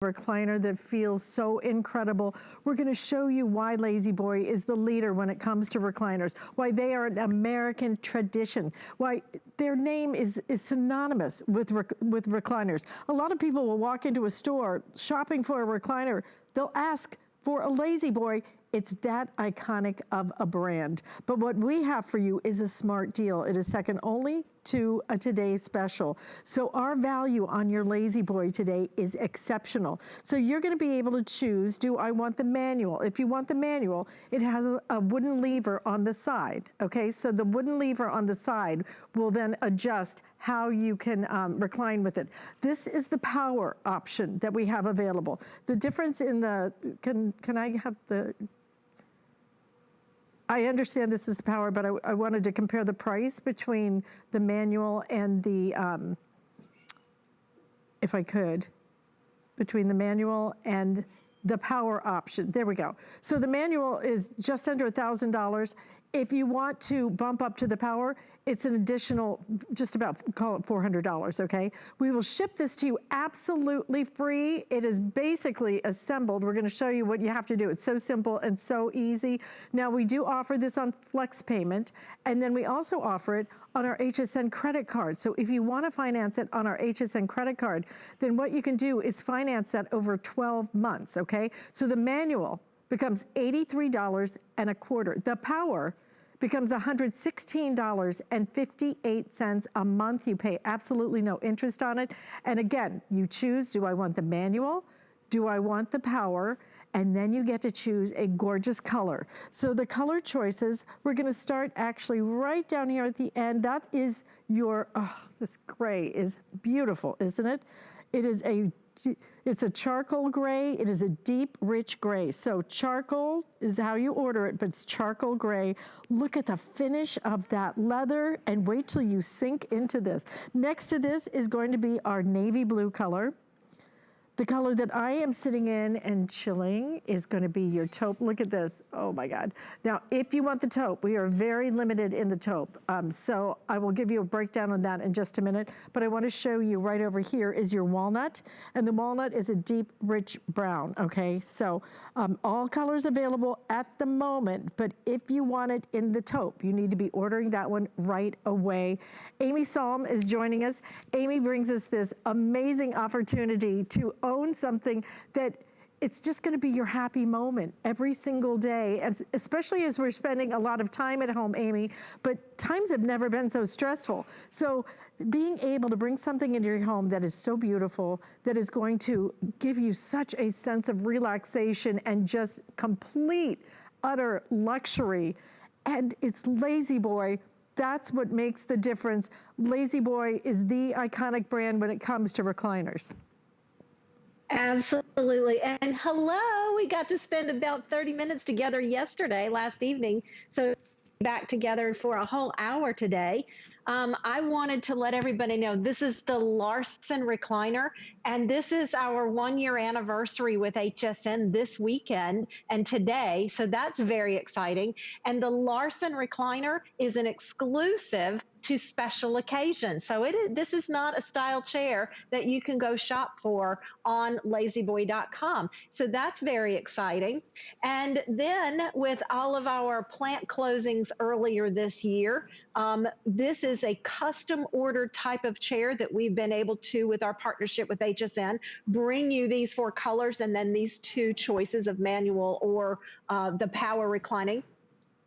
recliner that feels so incredible. We're going to show you why LaZBoy is the leader when it comes to recliners, why they are an American tradition, why their name is synonymous with recliners. A lot of people will walk into a store shopping for a recliner. They'll ask for a LaZBoy. It's that iconic of a brand. But what we have for you is a smart deal. It is second only to a today's special. So our value on your LaZBoy today is exceptional. So you're gonna be able to choose, do I want the manual? If you want the manual, it has a wooden lever on the side, okay? So the wooden lever on the side will then adjust how you can recline with it. This is the power option that we have available. The difference in the, can I have the, I understand this is the power, but I wanted to compare the price between the manual and the, if I could, between the manual and the power option. There we go. So the manual is just under $1,000. If you want to bump up to the power, it's an additional, just about, call it $400, okay? We will ship this to you absolutely free. It is basically assembled. We're gonna show you what you have to do. It's so simple and so easy. Now, we do offer this on flex payment, and then we also offer it on our HSN credit card. So if you wanna finance it on our HSN credit card, then what you can do is finance that over 12 months, okay? So the manual becomes $83.25. The power becomes $116.58 a month. You pay absolutely no interest on it. And again, you choose, do I want the manual? Do I want the power? And then you get to choose a gorgeous color. So the color choices, we're gonna start actually right down here at the end. That is your, oh, this gray is beautiful, isn't it? It's a charcoal gray. It is a deep, rich gray. So charcoal is how you order it, but it's charcoal gray. Look at the finish of that leather and wait till you sink into this. Next to this is going to be our navy blue color. The color that I am sitting in and chilling is gonna be your taupe. Look at this, oh my God. Now, if you want the taupe, we are very limited in the taupe. So I will give you a breakdown on that in just a minute, but I wanna show you right over here is your walnut, and the walnut is a deep, rich brown, okay? So all colors available at the moment, but if you want it in the taupe, you need to be ordering that one right away. Amy Salm is joining us. Amy brings us this amazing opportunity to own something that it's just gonna be your happy moment every single day, and especially as we're spending a lot of time at home, Amy, but times have never been so stressful. So being able to bring something into your home that is so beautiful, that is going to give you such a sense of relaxation and just complete, utter luxury, and it's LaZBoy. That's what makes the difference. LaZBoy is the iconic brand when it comes to recliners. Absolutely. And hello, we got to spend about 30 minutes together yesterday, last evening. So back together for a whole hour today. I wanted to let everybody know this is the Larson Recliner, and this is our 1-year anniversary with HSN this weekend and today. So that's very exciting. And the Larson Recliner is an exclusive to special occasions. So this is not a style chair that you can go shop for on lazboy.com. So that's very exciting. And then with all of our plant closings earlier this year, this is a custom ordered type of chair that we've been able to, with our partnership with HSN, bring you these 4 colors and then these 2 choices of manual or the power reclining,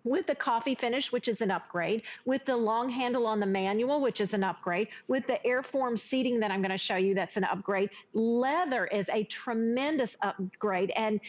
with the coffee finish, which is an upgrade, with the long handle on the manual, which is an upgrade, with the AirForm seating that I'm going to show you, that's an upgrade. Leather is a tremendous upgrade. And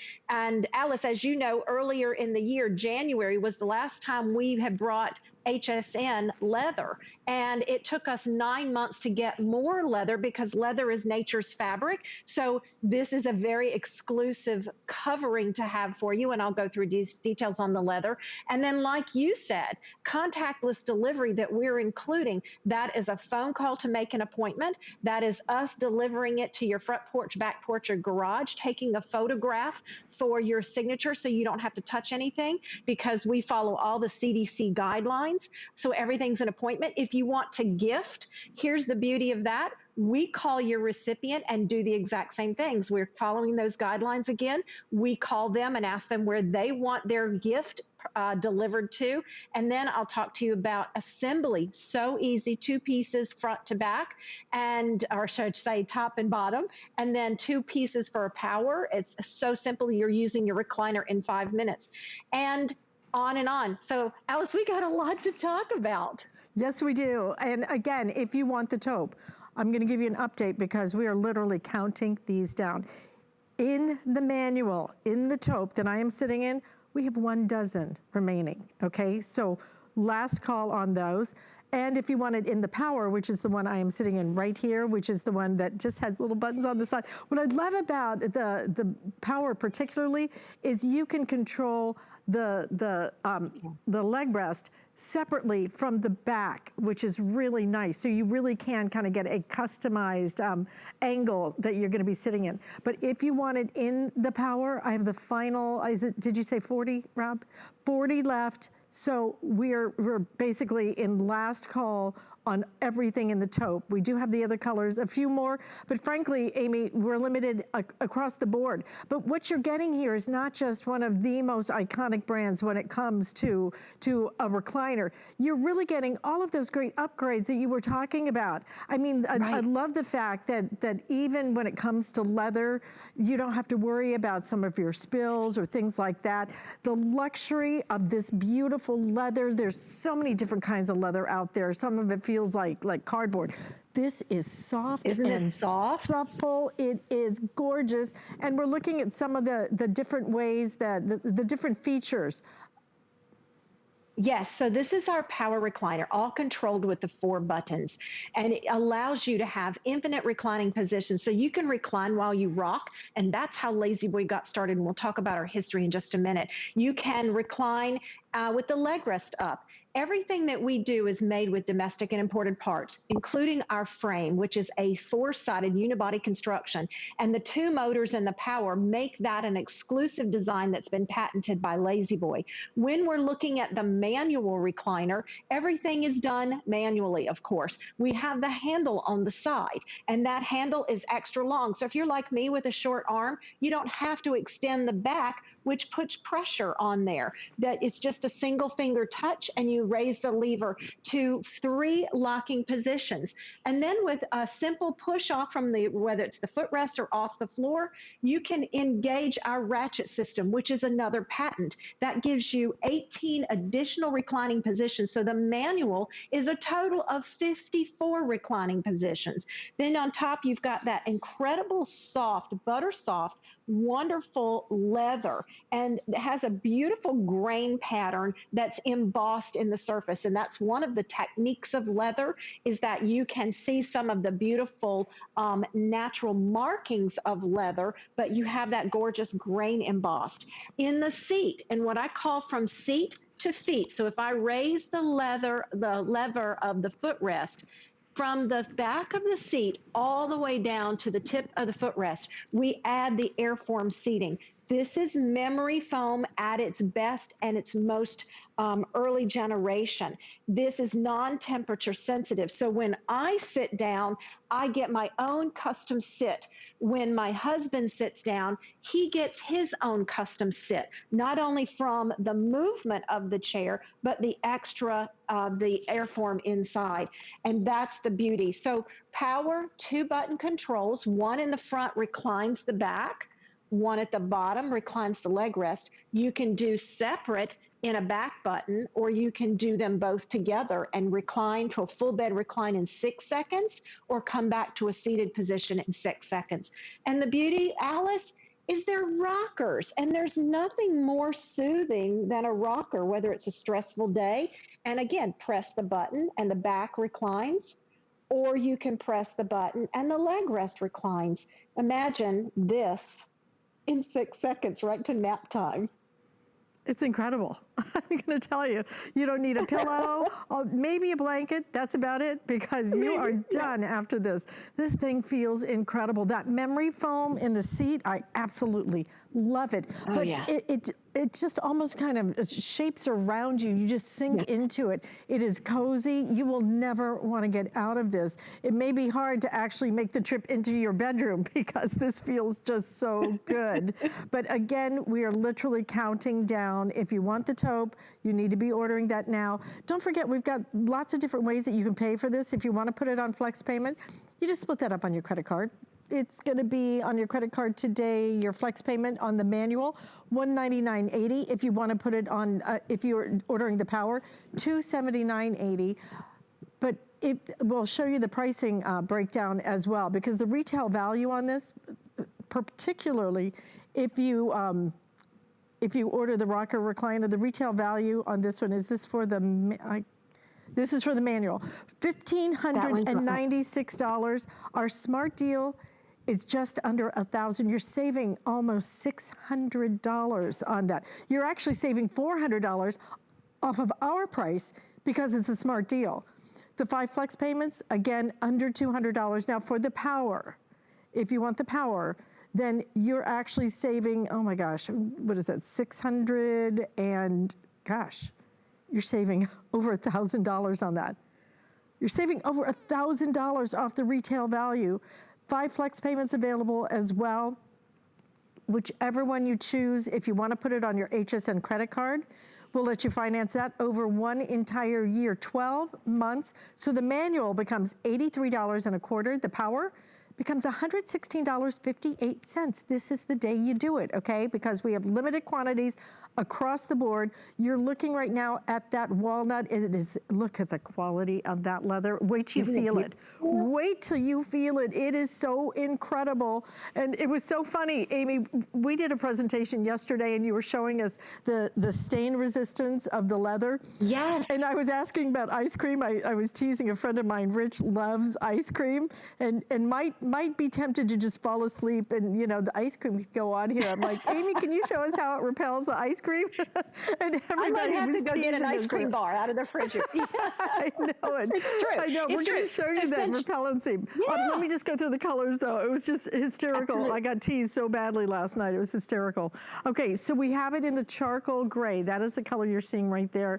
Alice, as you know, earlier in the year, January was the last time we had brought HSN leather, and it took us 9 months to get more leather because leather is nature's fabric. So this is a very exclusive covering to have for you, and I'll go through these details on the leather. And then, like you said, contactless delivery that we're including, that is a phone call to make an appointment. That is us delivering it to your front porch, back porch, or garage, taking a photograph for your signature so you don't have to touch anything, because we follow all the CDC guidelines. So everything's an appointment. If you want to gift, here's the beauty of that. we call your recipient and do the exact same things. We're following those guidelines again. We call them and ask them where they want their gift delivered to. And then I'll talk to you about assembly. So easy, 2 pieces front to back, and, or should I say top and bottom, and then 2 pieces for a power. It's so simple. You're using your recliner in 5 minutes. And on and on. So Alice, we got a lot to talk about. Yes, we do. And again, if you want the taupe, I'm going to give you an update because we are literally counting these down. In the manual, in the taupe that I am sitting in, we have 1 dozen remaining, okay? So last call on those. And if you want it in the power, which is the one I am sitting in right here, which is the one that just has little buttons on the side. What I love about the power particularly is you can control the leg rest separately from the back, which is really nice. So you really can kind of get a customized angle that you're gonna be sitting in. But if you want it in the power, I have the final, did you say 40, Rob? 40 left. So we're basically in last call on everything in the taupe. We do have the other colors, a few more, but frankly, Amy, we're limited across the board. But what you're getting here is not just one of the most iconic brands when it comes to a recliner. You're really getting all of those great upgrades that you were talking about. I mean, I love the fact that even when it comes to leather, you don't have to worry about some of your spills or things like that. The luxury of this beautiful leather, there's so many different kinds of leather out there. Some of it feels like cardboard. This is soft and supple. It is gorgeous. And we're looking at some of the different ways that, the different features. Yes, so this is our power recliner, all controlled with the 4 buttons. And it allows you to have infinite reclining positions. So you can recline while you rock. And that's how LaZBoy got started. And we'll talk about our history in just a minute. You can recline with the leg rest up. Everything that we do is made with domestic and imported parts, including our frame, which is a 4-sided unibody construction. And the 2 motors and the power make that an exclusive design that's been patented by LaZBoy. When we're looking at the manual recliner, everything is done manually, of course. We have the handle on the side, and that handle is extra long. So if you're like me with a short arm, you don't have to extend the back, which puts pressure on there. That it's just a single finger touch, and you raise the lever to 3 locking positions. And then with a simple push off from whether it's the footrest or off the floor, you can engage our ratchet system, which is another patent. That gives you 18 additional reclining positions. So the manual is a total of 54 reclining positions. Then on top, you've got that incredible soft, butter soft, wonderful leather, and it has a beautiful grain pattern that's embossed in the surface. And that's one of the techniques of leather, is that you can see some of the beautiful natural markings of leather, but you have that gorgeous grain embossed in the seat. And what I call from seat to feet. So if I raise the lever of the footrest, from the back of the seat all the way down to the tip of the footrest, we add the AirForm seating. This is memory foam at its best and its most early generation. This is non-temperature sensitive. So when I sit down, I get my own custom sit. When my husband sits down, he gets his own custom sit, not only from the movement of the chair, but the extra, the AirForm inside. And that's the beauty. So power, 2 button controls, one in the front reclines the back, one at the bottom reclines the leg rest. You can do separate in a back button, or you can do them both together and recline to a full bed recline in 6 seconds, or come back to a seated position in 6 seconds. And the beauty, Alice, is they're rockers, and there's nothing more soothing than a rocker, whether it's a stressful day. And again, press the button and the back reclines, or you can press the button and the leg rest reclines. Imagine this in 6 seconds, right to nap time. It's incredible. I'm going to tell you, you don't need a pillow, maybe a blanket. That's about it, because you are done after this. This thing feels incredible. That memory foam in the seat, I absolutely love it. Oh, but yeah. it it just almost kind of shapes around you. You just sink into it. It is cozy. You will never want to get out of this. It may be hard to actually make the trip into your bedroom because this feels just so good. But again, we are literally counting down. If you want the taupe, you need to be ordering that now. Don't forget, we've got lots of different ways that you can pay for this. If you want to put it on flex payment, you just split that up on your credit card. It's going to be on your credit card today, your flex payment on the manual, $199.80. If you want to put it on, if you're ordering the power, $279.80. But it will show you the pricing breakdown as well, because the retail value on this, particularly if you order the rocker recliner, the retail value on this one, is this for the, this is for the manual, $1,596. Our smart deal is just under $1,000. You're saving almost $600 on that. You're actually saving $400 off of our price because it's a smart deal. The 5 flex payments, again, under $200. Now for the power, if you want the power, then you're actually saving, oh my gosh, what is that, 600 and gosh, you're saving over $1,000 on that. You're saving over $1,000 off the retail value. 5 flex payments available as well. Whichever one you choose, if you want to put it on your HSN credit card, we'll let you finance that over 1 entire year, 12 months. So the manual becomes $83.25. The power becomes $116.58. This is the day you do it, okay? Because we have limited quantities across the board. You're looking right now at that walnut. It is, look at the quality of that leather. Wait till you feel it. Wait till you feel it. It is so incredible. And it was so funny, Amy, we did a presentation yesterday and you were showing us the stain resistance of the leather. Yes. And I was asking about ice cream. I was teasing a friend of mine, Rich loves ice cream, and might be tempted to just fall asleep and, you know, the ice cream could go on here. I'm like, Amy, can you show us how it repels the ice cream? And I might have to go get an ice cream bar out of the fridge. I know it. It's true. I know. We're going to show you that repellency. Yeah. Let me just go through the colors, though. It was just hysterical. Absolutely. I got teased so badly last night. It was hysterical. Okay, so we have it in the charcoal gray. That is the color you're seeing right there.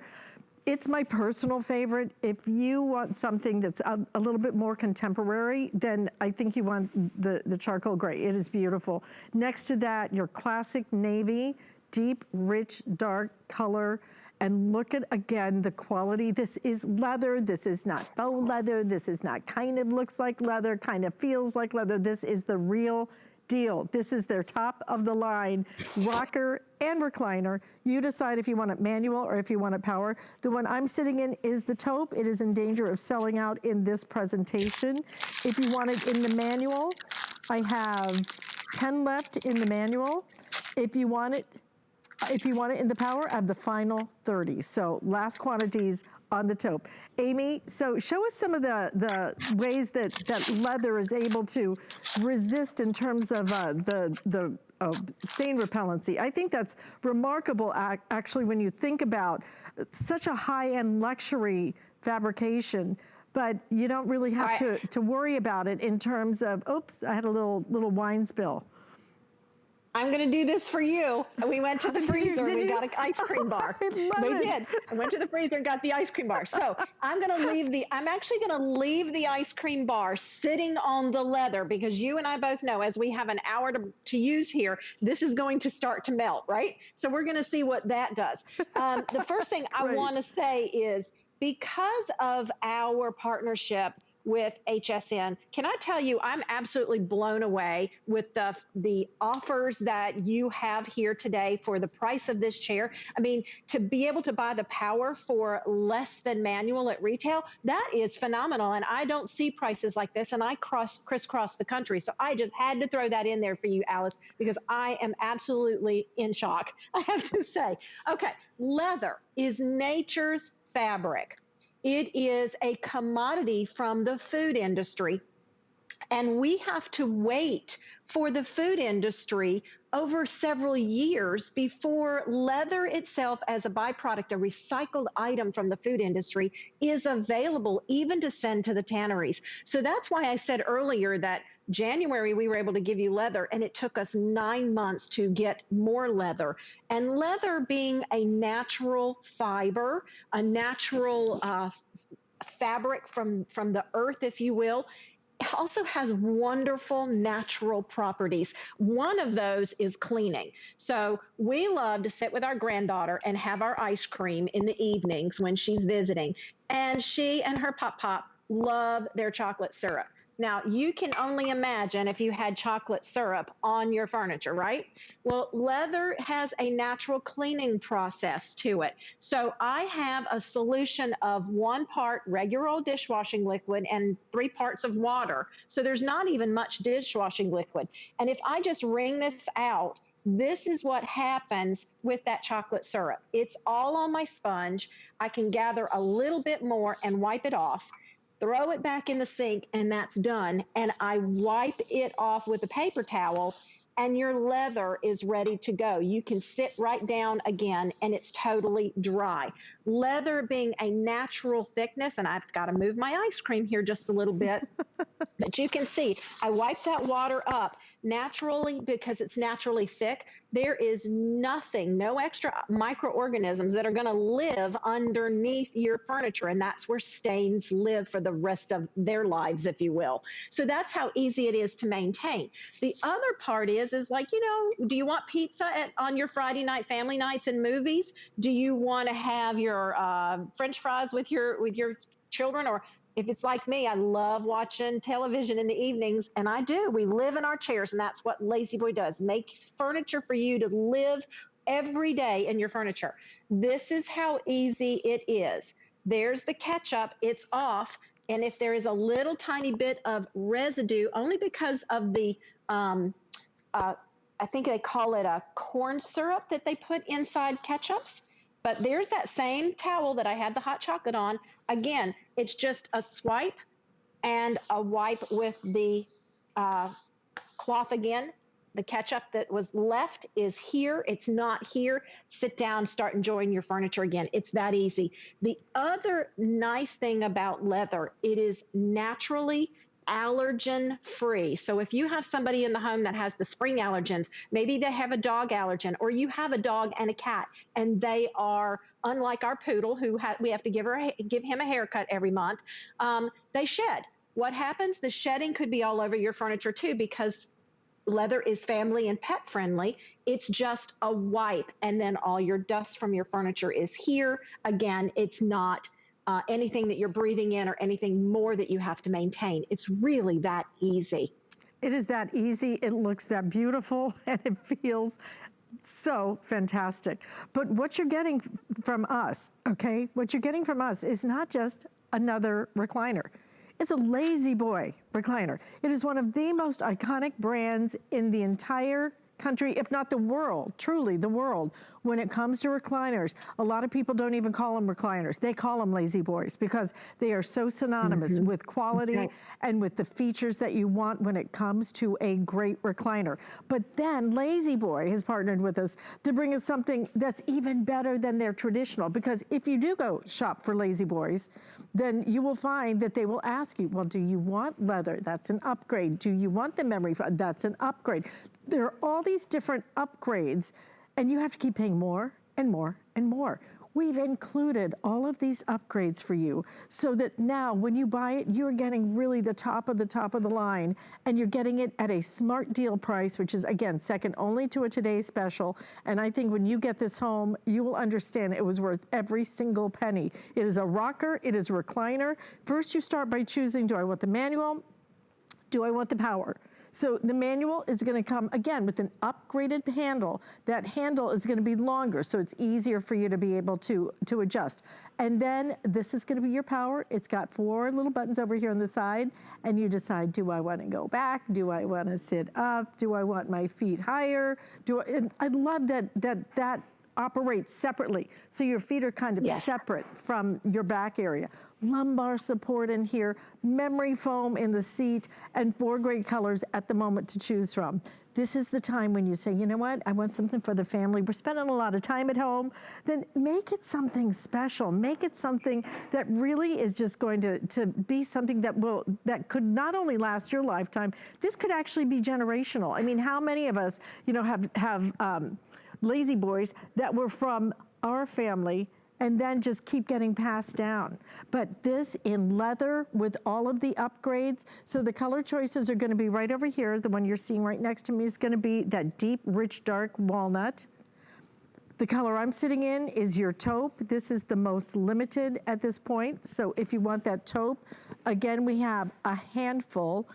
It's my personal favorite. If you want something that's a little bit more contemporary, then I think you want the charcoal gray. It is beautiful. Next to that, your classic navy, deep, rich, dark color. And look at, again, the quality. This is leather. This is not faux leather. This is not kind of looks like leather, kind of feels like leather. This is the real deal. This is their top of the line rocker and recliner. You decide if you want it manual or if you want it power. The one I'm sitting in is the taupe. It is in danger of selling out in this presentation. If you want it in the manual, I have 10 left in the manual. If you want it in the power, I have the final 30. So last quantities on the taupe. Amy, so show us some of the ways that leather is able to resist in terms of the stain repellency. I think that's remarkable, actually, when you think about such a high-end luxury fabrication, but you don't really have to worry about it in terms of, oops, I had a little wine spill. I'm going to do this for you. And we went to the freezer and we got an ice cream bar. We did. I went to the freezer and got the ice cream bar. So I'm actually going to leave the ice cream bar sitting on the leather, because you and I both know, as we have an hour to use here, this is going to start to melt, right? So we're going to see what that does. The first thing I want to say is, because of our partnership with HSN, can I tell you, I'm absolutely blown away with the offers that you have here today for the price of this chair. I mean, to be able to buy the power for less than manual at retail, that is phenomenal. And I don't see prices like this, and I crisscross the country. So I just had to throw that in there for you, Alice, because I am absolutely in shock, I have to say. Okay, leather is nature's fabric. It is a commodity from the food industry, and we have to wait for the food industry over several years before leather itself, as a byproduct, a recycled item from the food industry, is available even to send to the tanneries. So that's why I said earlier that January, we were able to give you leather, and it took us 9 months to get more leather. And leather being a natural fiber, a natural fabric from the earth, if you will, also has wonderful natural properties. One of those is cleaning. So we love to sit with our granddaughter and have our ice cream in the evenings when she's visiting. And she and her pop love their chocolate syrup. Now, you can only imagine if you had chocolate syrup on your furniture, right? Well, leather has a natural cleaning process to it. So I have a solution of 1 part regular old dishwashing liquid and 3 parts of water. So there's not even much dishwashing liquid. And if I just wring this out, this is what happens with that chocolate syrup. It's all on my sponge. I can gather a little bit more and wipe it off, throw it back in the sink, and that's done. And I wipe it off with a paper towel, and your leather is ready to go. You can sit right down again, and it's totally dry. Leather being a natural thickness, and I've got to move my ice cream here just a little bit, but you can see I wipe that water up naturally because it's naturally thick. There is nothing, no extra microorganisms that are going to live underneath your furniture. And that's where stains live for the rest of their lives, if you will. So that's how easy it is to maintain. The other part is like, do you want pizza on your Friday night family nights and movies? Do you want to have your French fries with your children? Or if it's like me, I love watching television in the evenings, and I do. We live in our chairs, and that's what LaZBoy does. Makes furniture for you to live every day in your furniture. This is how easy it is. There's the ketchup. It's off. And if there is a little tiny bit of residue, only because of the, I think they call it a corn syrup that they put inside ketchups. But there's that same towel that I had the hot chocolate on. Again, it's just a swipe and a wipe with the cloth again. The ketchup that was left is here. It's not here. Sit down, start enjoying your furniture again. It's that easy. The other nice thing about leather, it is naturally allergen free. So if you have somebody in the home that has the spring allergens, maybe they have a dog allergen, or you have a dog and a cat, and they are, unlike our poodle, who we have to give him a haircut every month, they shed. What happens? The shedding could be all over your furniture too, because leather is family and pet friendly. It's just a wipe, and then all your dust from your furniture is here. Again, it's not anything that you're breathing in or anything more that you have to maintain. It's really that easy. It is that easy. It looks that beautiful, and it feels so fantastic. But what you're getting from us, okay, what you're getting from us is not just another recliner. It's a LaZBoy recliner. It is one of the most iconic brands in the entire country, if not the world, truly the world, when it comes to recliners. A lot of people don't even call them recliners. They call them LaZBoys because they are so synonymous with quality and with the features that you want when it comes to a great recliner. But then LaZBoy has partnered with us to bring us something that's even better than their traditional, because if you do go shop for LaZBoys, then you will find that they will ask you, well, do you want leather? That's an upgrade. Do you want the memory foam? That's an upgrade. There are all these different upgrades, and you have to keep paying more and more and more. We've included all of these upgrades for you so that now when you buy it, you're getting really the top of the line, and you're getting it at a smart deal price, which is, again, second only to a today's special. And I think when you get this home, you will understand it was worth every single penny. It is a rocker. It is a recliner. First, you start by choosing, do I want the manual? Do I want the power? So the manual is going to come, again, with an upgraded handle. That handle is going to be longer, so it's easier for you to be able to adjust. And then this is going to be your power. It's got 4 little buttons over here on the side, and you decide, do I want to go back? Do I want to sit up? Do I want my feet higher? And I love that operates separately. So your feet are kind of Yes. separate from your back area. Lumbar support in here, memory foam in the seat, and 4 great colors at the moment to choose from. This is the time when you say, you know what, I want something for the family. We're spending a lot of time at home. Then make it something special. Make it something that really is just going to be something that could not only last your lifetime, this could actually be generational. I mean, how many of us, you know, have LaZBoys that were from our family and then just keep getting passed down. But this in leather with all of the upgrades. So the color choices are gonna be right over here. The one you're seeing right next to me is gonna be that deep, rich, dark walnut. The color I'm sitting in is your taupe. This is the most limited at this point. So if you want that taupe, again, we have a handful.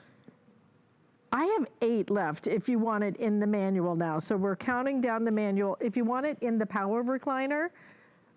I have 8 left if you want it in the manual now. So we're counting down the manual. If you want it in the power recliner,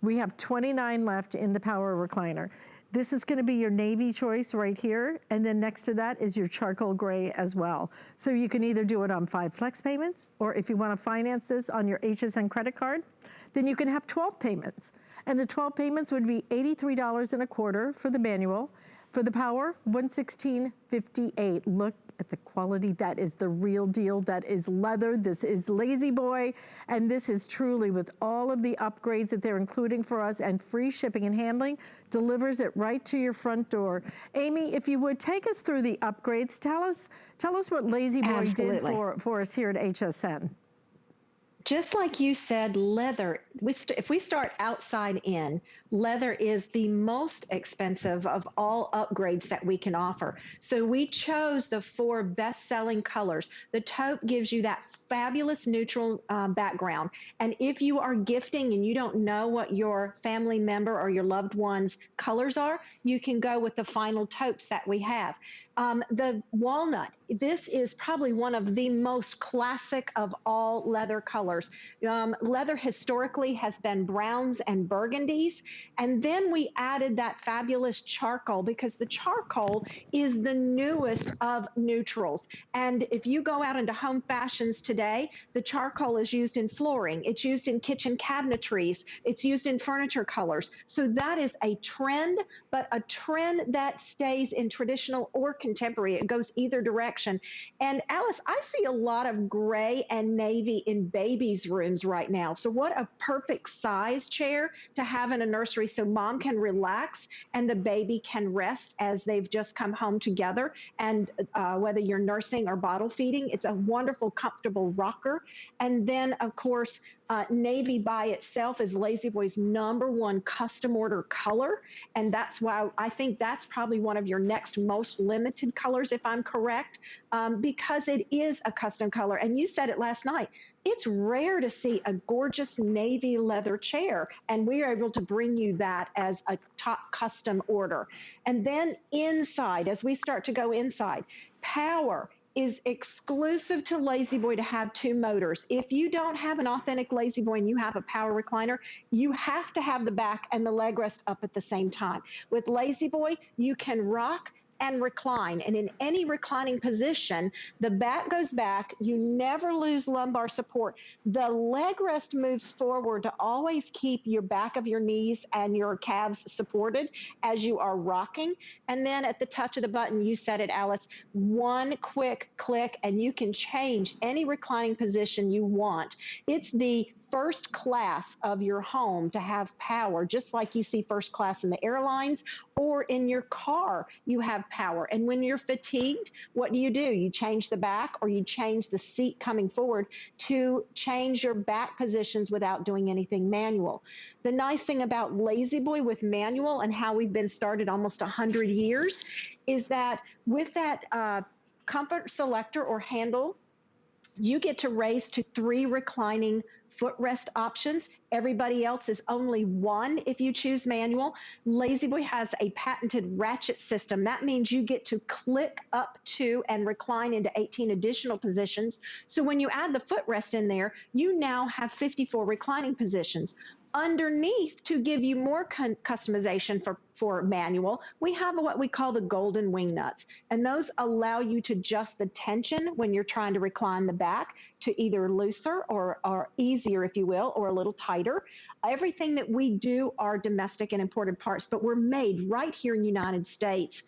we have 29 left in the power recliner. This is gonna be your navy choice right here, and then next to that is your charcoal gray as well. So you can either do it on 5 flex payments, or if you wanna finance this on your HSN credit card, then you can have 12 payments. And the 12 payments would be $83.25 for the manual. For the power, $116.58. Look at the quality. That is the real deal. That is leather. This is LaZBoy. And this is truly, with all of the upgrades that they're including for us and free shipping and handling, delivers it right to your front door. Amy, if you would take us through the upgrades, tell us what LaZBoy did for us here at HSN. Just like you said, leather, if we start outside in, leather is the most expensive of all upgrades that we can offer. So we chose the 4 best-selling colors. The taupe gives you that fabulous neutral background. And if you are gifting and you don't know what your family member or your loved one's colors are, you can go with the final taupes that we have. The walnut, this is probably one of the most classic of all leather colors. Leather historically has been browns and burgundies, and then we added that fabulous charcoal because the charcoal is the newest of neutrals. And if you go out into home fashions today, the charcoal is used in flooring, it's used in kitchen cabinetries, it's used in furniture colors. So that is a trend, but a trend that stays in traditional or contemporary. It goes either direction. And Alice, I see a lot of gray and navy in babies' rooms right now. So what a perfect size chair to have in a nursery so mom can relax and the baby can rest as they've just come home together. And whether you're nursing or bottle feeding, it's a wonderful, comfortable rocker. And then, of course, navy by itself is LaZBoy's #1 custom order color. And that's why I think that's probably one of your next most limited colors, if I'm correct, because it is a custom color. And you said it last night. It's rare to see a gorgeous navy leather chair, and we are able to bring you that as a top custom order. And then inside, as we start to go inside, power is exclusive to LaZBoy to have 2 motors. If you don't have an authentic LaZBoy and you have a power recliner, you have to have the back and the leg rest up at the same time. With LaZBoy, you can rock and recline. And in any reclining position, the back goes back. You never lose lumbar support. The leg rest moves forward to always keep your back of your knees and your calves supported as you are rocking. And then at the touch of the button, you said it, Alice, 1 quick click and you can change any reclining position you want. It's the first class of your home to have power, just like you see first class in the airlines or in your car, you have power. And when you're fatigued, what do? You change the back or you change the seat coming forward to change your back positions without doing anything manual. The nice thing about LaZBoy with manual and how we've been started almost 100 years is that with that comfort selector or handle, you get to raise to 3 reclining footrest options. Everybody else is only 1 if you choose manual. LaZBoy has a patented ratchet system. That means you get to click up to and recline into 18 additional positions. So when you add the footrest in there, you now have 54 reclining positions. Underneath, to give you more customization for manual, we have what we call the golden wing nuts. And those allow you to adjust the tension when you're trying to recline the back to either looser or easier fancier, if you will, or a little tighter. Everything that we do are domestic and imported parts, but we're made right here in the United States.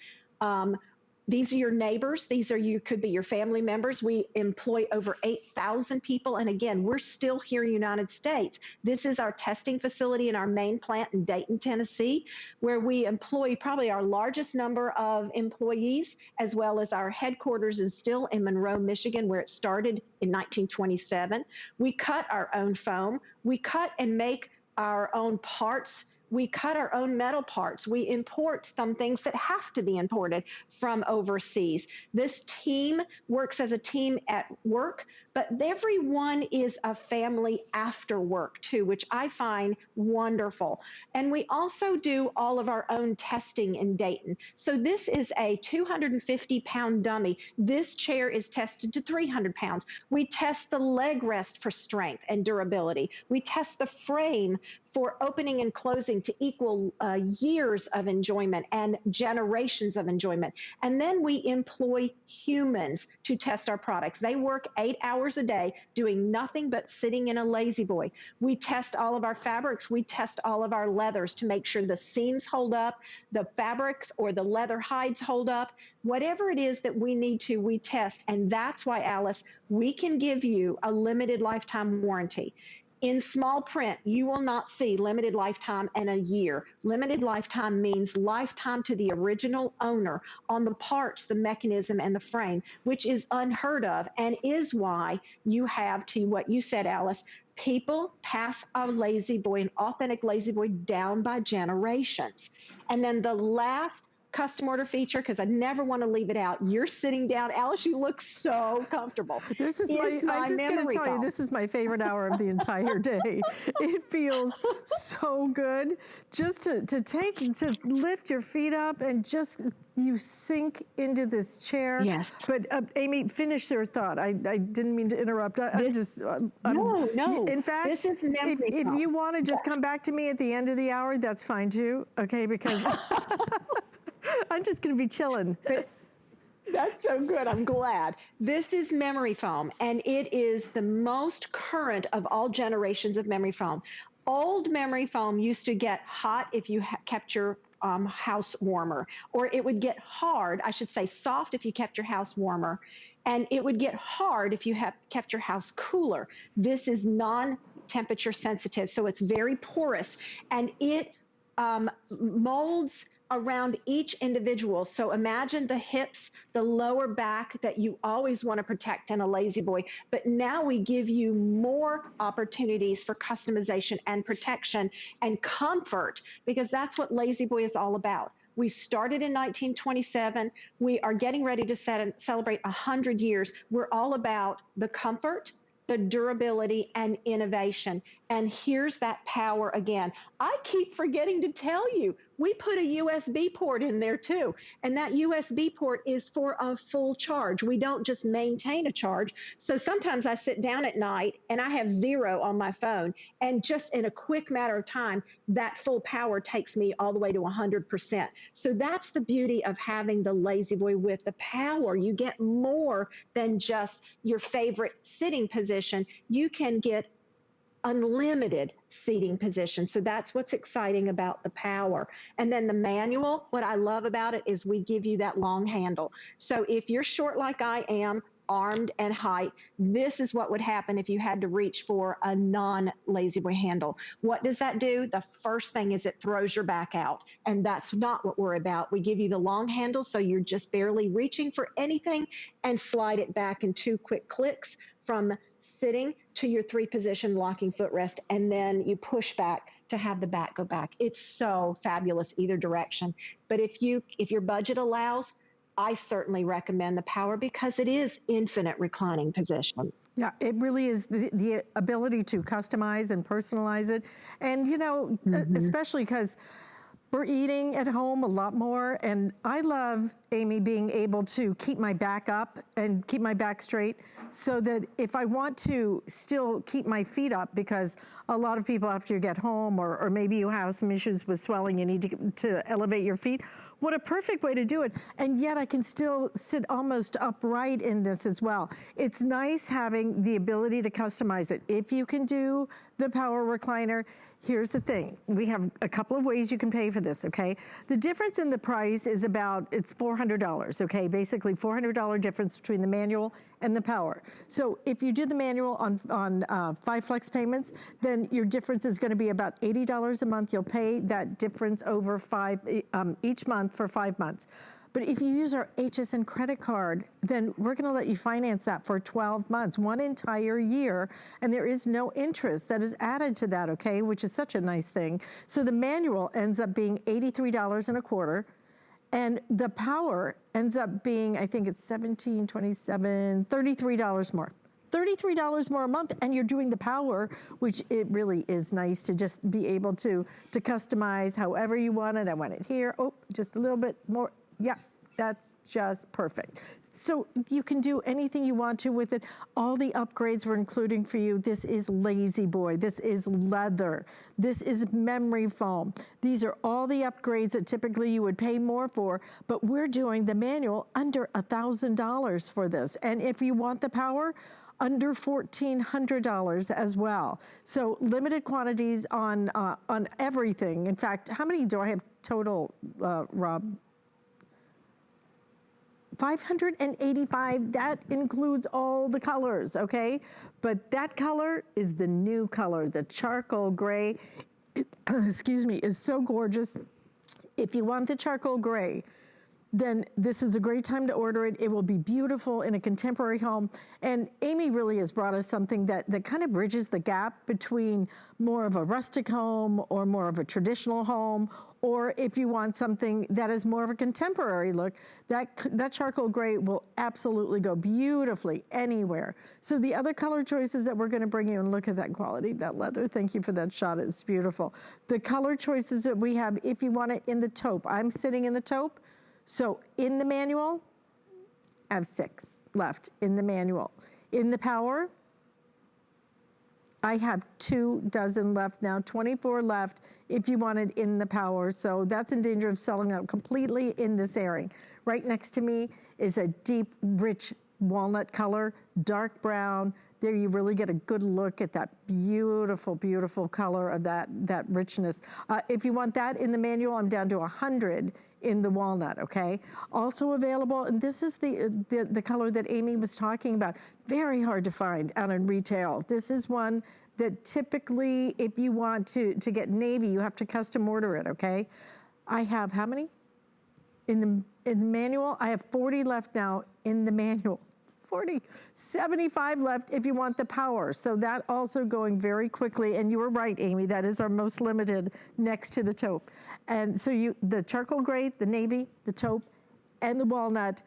These are your neighbors. These are could be your family members. We employ over 8,000 people. And again, we're still here in the United States. This is our testing facility in our main plant in Dayton, Tennessee, where we employ probably our largest number of employees, as well as our headquarters is still in Monroe, Michigan, where it started in 1927. We cut our own foam. We cut and make our own parts. We cut our own metal parts. We import some things that have to be imported from overseas. This team works as a team at work, but everyone is a family after work too, which I find wonderful. And we also do all of our own testing in Dayton. So this is a 250-pound dummy. This chair is tested to 300 pounds. We test the leg rest for strength and durability. We test the frame for opening and closing to equal years of enjoyment and generations of enjoyment. And then we employ humans to test our products. They work 8 hours a day doing nothing but sitting in a LaZBoy. We test all of our fabrics. We test all of our leathers to make sure the seams hold up, the fabrics or the leather hides hold up. Whatever it is that we need to, we test. And that's why, Alice, we can give you a limited lifetime warranty. In small print, you will not see limited lifetime and a year. Limited lifetime means lifetime to the original owner on the parts, the mechanism, and the frame, which is unheard of and is why you have to, what you said, Alice, people pass a LaZBoy, an authentic LaZBoy, down by generations. And then the last custom order feature, because I never want to leave it out. You're sitting down. Alice, you look so comkomfortable. This is I'm just going to tell you, this is my favorite hour of the entire day. It feels so good just to lift your feet up and just, you sink into this chair. Yes. But Amy, finish your thought. I didn't mean to interrupt. No. In fact, this is if you want to just come back to me at the end of the hour, that's fine too. Okay, because I'm just going to be chilling. That's so good. I'm glad. This is memory foam, and it is the most current of all generations of memory foam. Old memory foam used to get hot if you kept your house warmer, or it would get hard, I should say soft if you kept your house warmer, and it would get hard if you kept your house cooler. This is non-temperature sensitive, so it's very porous, and it molds around each individual. So imagine the hips, the lower back that you always want to protect in a LaZBoy, but now we give you more opportunities for customization and protection and comfort, because that's what LaZBoy is all about. We started in 1927. We are getting ready to celebrate 100 years. We're all about the comfort, the durability, and innovation. And here's that power again. I keep forgetting to tell you, we put a USB port in there too. And that USB port is for a full charge. We don't just maintain a charge. So sometimes I sit down at night and I have 0 on my phone. And just in a quick matter of time, that full power takes me all the way to 100%. So that's the beauty of having the LaZBoy with the power. You get more than just your favorite sitting position. You can get unlimited seating position. So that's what's exciting about the power. And then the manual, what I love about it is we give you that long handle. So if you're short like I am, armed and height, this is what would happen if you had to reach for a non-LaZBoy handle. What does that do? The first thing is it throws your back out. And that's not what we're about. We give you the long handle so you're just barely reaching for anything, and slide it back in 2 quick clicks from sitting to your 3-position locking footrest, and then you push back to have the back go back. It's so fabulous either direction. But if your budget allows, I certainly recommend the power, because it is infinite reclining positions. Yeah, it really is the ability to customize and personalize it. And, you know, especially because we're eating at home a lot more, and I love, Amy, being able to keep my back up and keep my back straight, so that if I want to still keep my feet up, because a lot of people after you get home, or maybe you have some issues with swelling, you need to elevate your feet. what a perfect way to do it. And yet I can still sit almost upright in this as well. It's nice having the ability to customize it. If you can do the power recliner, here's the thing. We have a couple of ways you can pay for this, okay? The difference in the price is it's $400, okay? Basically $400 difference between the manual and the power. So if you do the manual on 5 flex payments, then your difference is gonna be about $80 a month. You'll pay that difference over each month for 5 months. But if you use our HSN credit card, then we're gonna let you finance that for 12 months, 1 entire year, and there is no interest that is added to that, okay, which is such a nice thing. So the manual ends up being $83 and a quarter, and the power ends up being, I think it's $17, $27, $33 more. $33 more a month, and you're doing the power, which it really is nice to just be able to customize however you want it. I want it here, oh, just a little bit more. Yeah, that's just perfect. So you can do anything you want to with it. All the upgrades we're including for you. This is LaZBoy, this is leather, this is memory foam. These are all the upgrades that typically you would pay more for, but we're doing the manual under $1,000 for this. And if you want the power, under $1,400 as well. So limited quantities on everything. In fact, how many do I have total, Rob? 585, that includes all the colors, okay? But that color is the new color, the charcoal gray, excuse me, is so gorgeous. If you want the charcoal gray, then this is a great time to order it. It will be beautiful in a contemporary home. And Amy really has brought us something that kind of bridges the gap between more of a rustic home or more of a traditional home, or if you want something that is more of a contemporary look, that charcoal gray will absolutely go beautifully anywhere. So the other color choices that we're gonna bring you, and look at that quality, that leather, thank you for that shot, it's beautiful. The color choices that we have, if you want it in the taupe, I'm sitting in the taupe. So in the manual, I have 6 left in the manual. In the power, I have 2 dozen left now, 24 left if you want it in the power. So that's in danger of selling out completely in this airing. Right next to me is a deep, rich walnut color, dark brown. There you really get a good look at that beautiful, beautiful color of that richness. If you want that in the manual, I'm down to 100 in the walnut, okay? Also available, and this is the color that Amy was talking about, very hard to find out in retail. This is one that typically, if you want to get navy, you have to custom order it, okay? I have how many? In the manual, I have 40 left now in the manual. 40, 75 left if you want the power. So that also going very quickly. And you were right, Amy, that is our most limited next to the taupe. And so the charcoal gray, the navy, the taupe, and the walnut,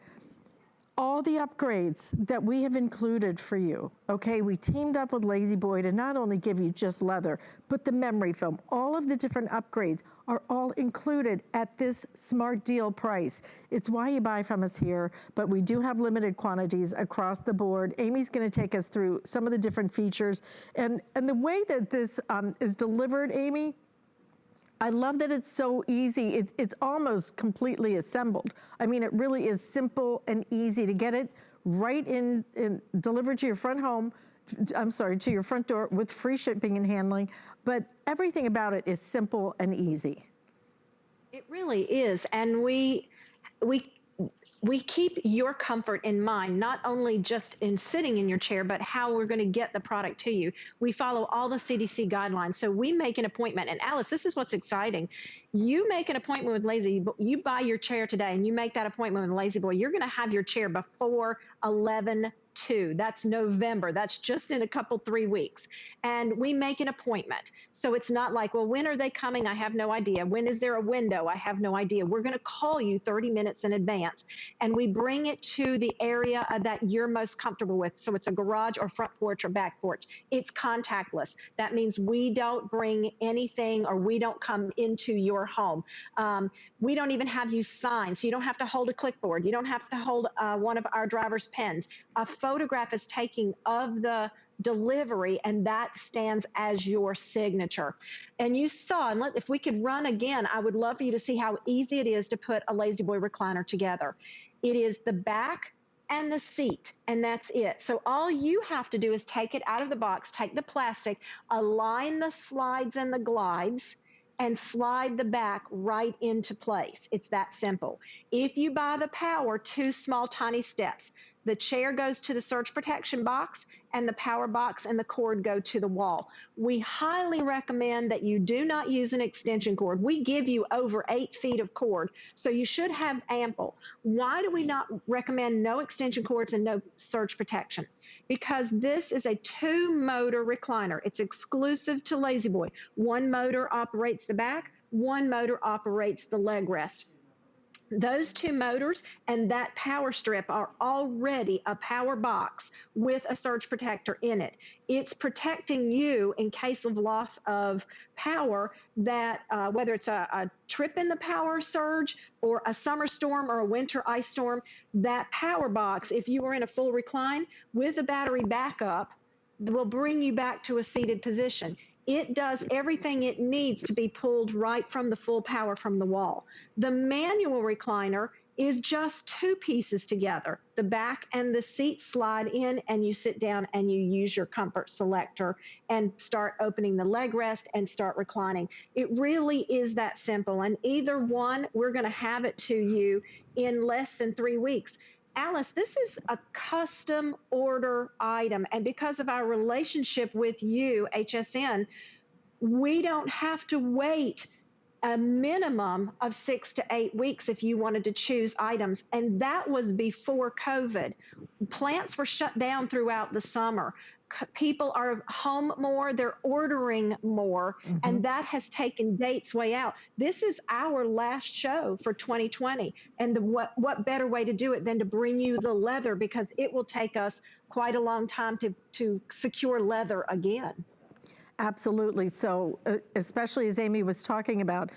all the upgrades that we have included for you, okay? We teamed up with LaZBoy to not only give you just leather, but the memory foam. All of the different upgrades are all included at this smart deal price. It's why you buy from us here, but we do have limited quantities across the board. Amy's gonna take us through some of the different features. And the way that this is delivered, Amy, I love that it's so easy. It's almost completely assembled. I mean, it really is simple and easy to get it right in delivered to your front home, I'm sorry, to your front door with free shipping and handling, but everything about it is simple and easy. It really is, and we keep your comfort in mind, not only just in sitting in your chair, but how we're going to get the product to you. We follow all the CDC guidelines. So we make an appointment. And Alice, this is what's exciting. You make an appointment with LaZBoy, you buy your chair today and you make that appointment with LaZBoy, you're going to have your chair before 11/2. That's November. That's just in a couple, 3 weeks. And we make an appointment. So it's not like, well, when are they coming? I have no idea. When is there a window? I have no idea. We're going to call you 30 minutes in advance. And we bring it to the area that you're most comfortable with. So it's a garage or front porch or back porch. It's contactless. That means we don't bring anything or we don't come into your home. We don't even have you sign. So you don't have to hold a clipboard. You don't have to hold one of our driver's pens. A photograph is taken of the delivery, and that stands as your signature. And you saw, and if we could run again, I would love for you to see how easy it is to put a LaZBoy recliner together. It is the back and the seat, and that's it. So all you have to do is take it out of the box, take the plastic, align the slides and the glides, and slide the back right into place. It's that simple. If you buy the Power, 2 small, tiny steps. The chair goes to the surge protection box, and the power box and the cord go to the wall. We highly recommend that you do not use an extension cord. We give you over 8 feet of cord, so you should have ample. Why do we not recommend no extension cords and no surge protection? Because this is a 2-motor recliner. It's exclusive to LaZBoy. 1 motor operates the back, 1 motor operates the leg rest. Those 2 motors and that power strip are already a power box with a surge protector in it. It's protecting you in case of loss of power, that whether it's a trip in the power surge or a summer storm or a winter ice storm, that power box, if you were in a full recline with a battery backup, will bring you back to a seated position. It does everything it needs to be pulled right from the full power from the wall. The manual recliner is just 2 pieces together. The back and the seat slide in, and you sit down and you use your comfort selector and start opening the leg rest and start reclining. It really is that simple. And either one, we're going to have it to you in less than 3 weeks. Alice, this is a custom order item, and because of our relationship with you, HSN, we don't have to wait a minimum of 6 to 8 weeks if you wanted to choose items, and that was before COVID. Plants were shut down throughout the summer. People are home more, they're ordering more, and that has taken dates way out. This is our last show for 2020, and what better way to do it than to bring you the leather, because it will take us quite a long time to secure leather again. Absolutely. So especially as Amy was talking about,